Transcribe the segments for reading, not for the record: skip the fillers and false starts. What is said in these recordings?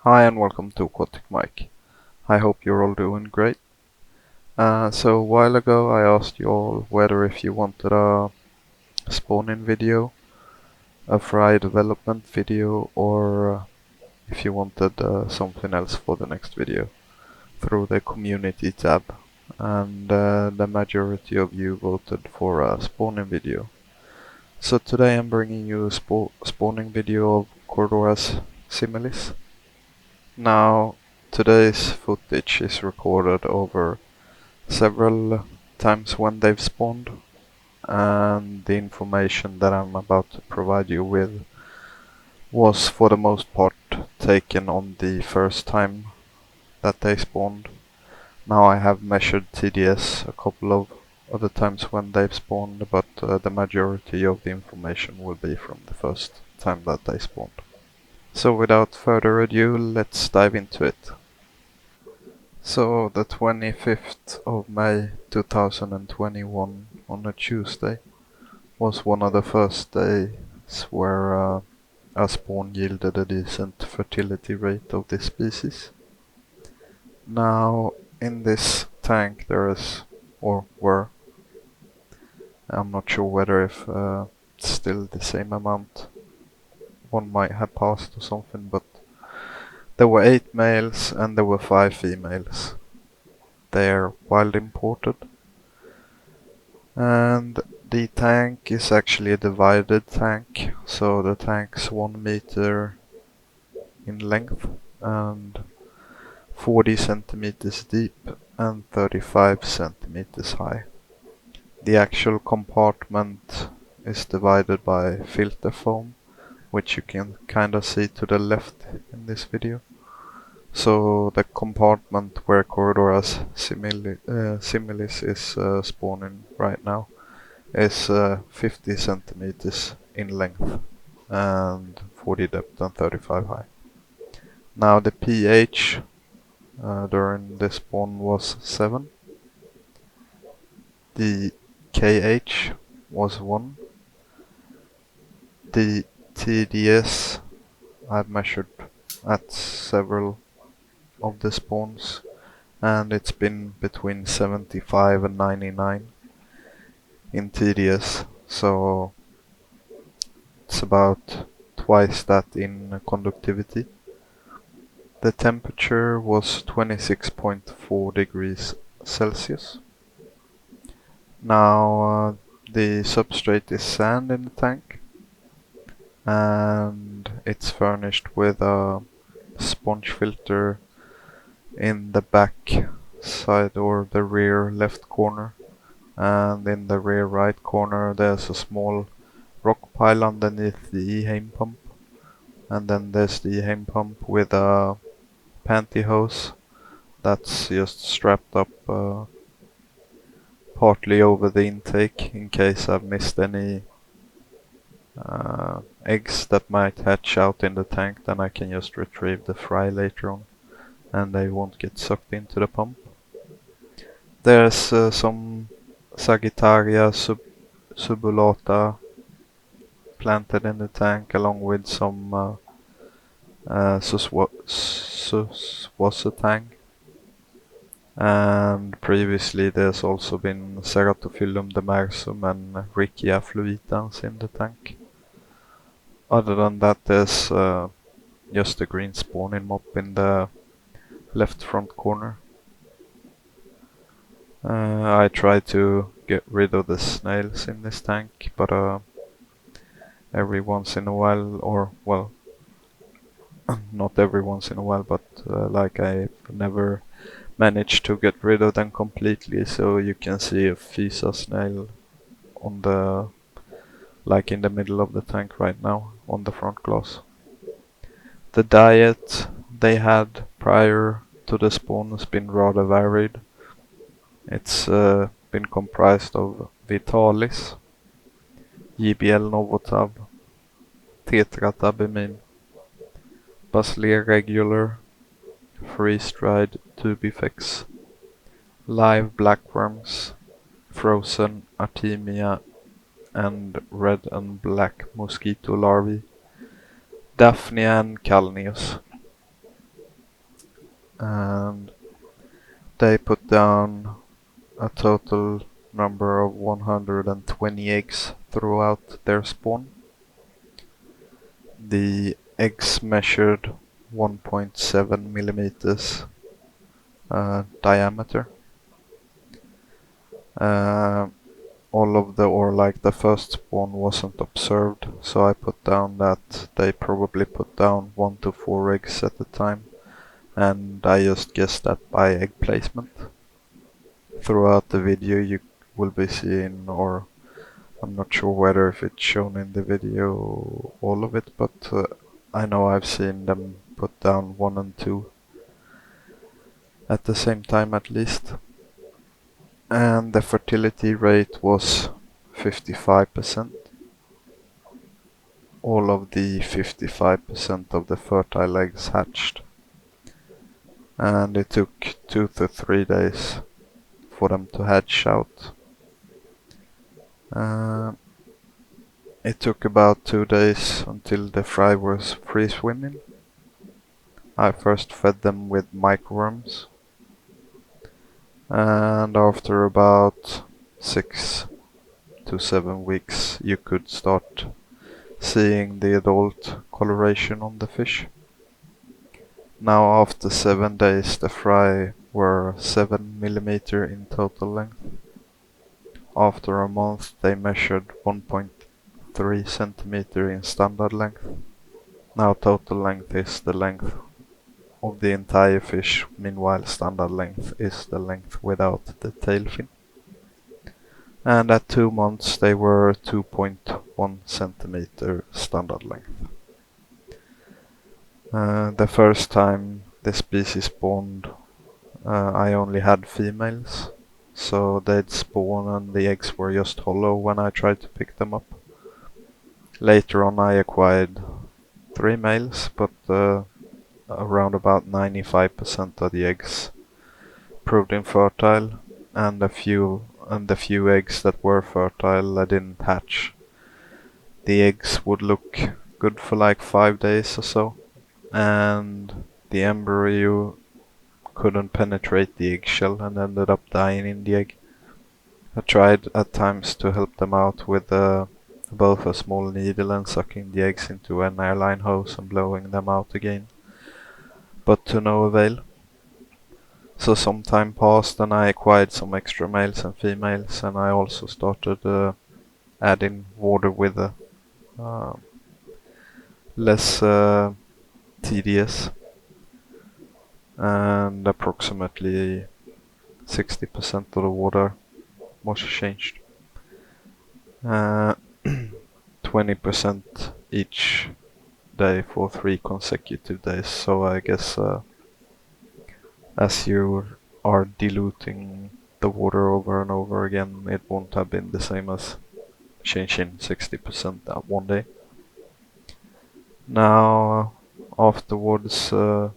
Hi and welcome to Aquatic Mike. I hope you're all doing great. So a while ago I asked you all whether if you wanted a spawning video, a fry development video, or if you wanted something else for the next video through the community tab. And the majority of you voted for a spawning video. So today I'm bringing you a spawning video of Corydoras similis. Now, today's footage is recorded over several times when they've spawned, and the information that I'm about to provide you with was for the most part taken on the first time that they spawned. Now I have measured TDS a couple of other times when they've spawned, but the majority of the information will be from the first time that they spawned. So without further ado, let's dive into it. So the 25th of May 2021 on a Tuesday was one of the first days where a spawn yielded a decent fertility rate of this species. Now in this tank there is, or were, I'm not sure whether if it's still the same amount, one might have passed or something, but there were 8 males and there were 5 females. They're wild imported. And the tank is actually a divided tank, so the tank's 1 meter in length and 40 centimeters deep and 35 centimeters high. The actual compartment is divided by filter foam, which you can kinda see to the left in this video. So the compartment where Corydoras similis is spawning right now is 50 centimeters in length and 40 depth and 35 high. Now the pH during the spawn was 7. The KH was 1. The TDS I've measured at several of the spawns, and it's been between 75 and 99 in TDS, so it's about twice that in conductivity. The temperature was 26.4 degrees Celsius. Now the substrate is sand in the tank, and it's furnished with a sponge filter in the back side or the rear left corner, and in the rear right corner there's a small rock pile underneath the E-Haim pump, and then there's the E-Haim pump with a pantyhose that's just strapped up partly over the intake in case I've missed any eggs that might hatch out in the tank. Then I can just retrieve the fry later on and they won't get sucked into the pump. There's some Sagittaria subulata planted in the tank along with some Suswasatang, and previously there's also been Ceratophyllum demersum and Riccia fluitans in the tank. Other than that there's just a green spawning mop in the left front corner. I try to get rid of the snails in this tank, but every once in a while, or well, not every once in a while, but like I've never managed to get rid of them completely. So you can see a Fisa snail on the, like in the middle of the tank right now on the front glass. The diet they had prior to the spawn has been rather varied. It's been comprised of Vitalis, JBL Novotab, Tetratabimine, Basileia regular, freeze-dried Tubifex, live blackworms, frozen Artemia and red and black mosquito larvae, Daphnia and Calneus. and they put down a total number of 120 eggs throughout their spawn. The eggs measured 1.7 millimeters diameter. Uh, all of the first spawn wasn't observed, so I put down that they probably put down 1 to 4 eggs at a time, and I just guessed that by egg placement. Throughout the video you will be seeing, or I'm not sure whether if it's shown in the video all of it, but I know I've seen them put down 1 and 2 at the same time at least. And the fertility rate was 55%. All of the 55% of the fertile eggs hatched. And it took 2 to 3 days for them to hatch out. It took about 2 days until the fry was free swimming. I first fed them with microworms, and after about 6 to 7 weeks you could start seeing the adult coloration on the fish. Now after 7 days the fry were 7 millimeter in total length. After a month they measured 1.3 centimeter in standard length. Now total length is the length of the entire fish, meanwhile standard length is the length without the tail fin. And at 2 months they were 2.1 centimeter standard length. The first time the species spawned, I only had females, so they'd spawn and the eggs were just hollow when I tried to pick them up. Later on I acquired 3 males, but around about 95% of the eggs proved infertile, and the few eggs that were fertile didn't hatch. The eggs would look good for like 5 days or so, and the embryo couldn't penetrate the eggshell and ended up dying in the egg. I tried at times to help them out with both a small needle and sucking the eggs into an airline hose and blowing them out again, but to no avail. So some time passed and I acquired some extra males and females, and I also started adding water with less tedious, and approximately 60% of the water was changed. 20% each day for 3 consecutive days, so I guess as you are diluting the water over and over again, it won't have been the same as changing 60% at one day. Now, afterwards, the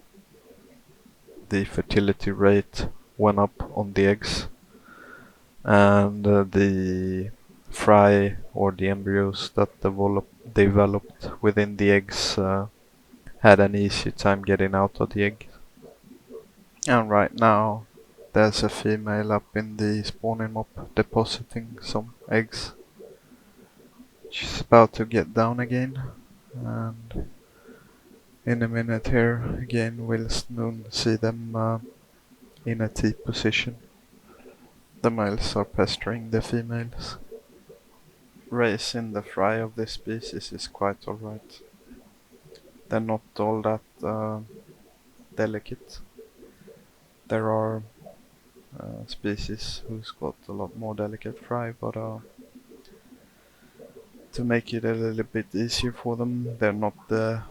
fertility rate went up on the eggs, and the fry or the embryos that developed within the eggs had an easy time getting out of the egg. And right now there's a female up in the spawning mop depositing some eggs. She's about to get down again, and in a minute here again we'll soon see them in a T position. The males are pestering the females. Raising the fry of this species is quite alright. They're not all that delicate. There are species who's got a lot more delicate fry, but to make it a little bit easier for them, they're not the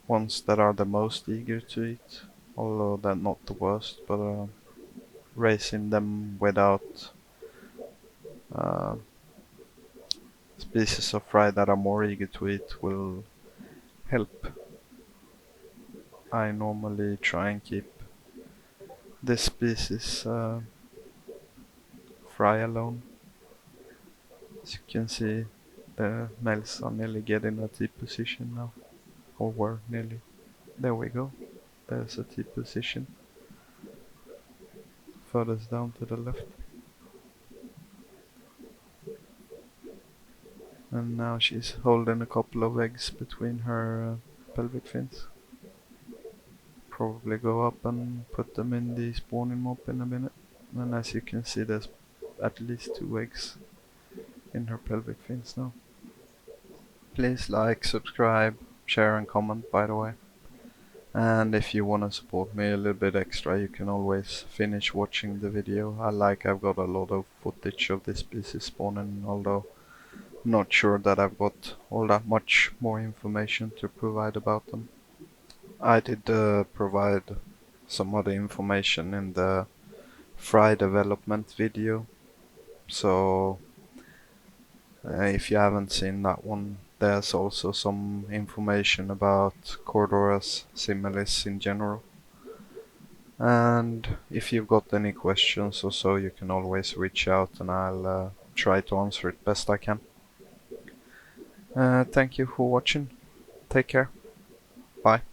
ones that are the most eager to eat, although they're not the worst, but raising them without species of fry that are more eager to eat will help. I normally try and keep this species fry alone. As you can see, the males are nearly getting a T position now, or were nearly. There we go. There's a T position furthest down to the left. And now she's holding a couple of eggs between her pelvic fins. Probably go up and put them in the spawning mop in a minute. And as you can see, there's at least 2 eggs in her pelvic fins now. Please like, subscribe, share and comment, by the way. And if you want to support me a little bit extra, you can always finish watching the video. I've got a lot of footage of this species spawning, although not sure that I've got all that much more information to provide about them. I did provide some other information in the fry development video, so if you haven't seen that one, there's also some information about Corydoras similis in general. And if you've got any questions or so, you can always reach out and I'll try to answer it best I can. Thank you for watching. Take care. Bye.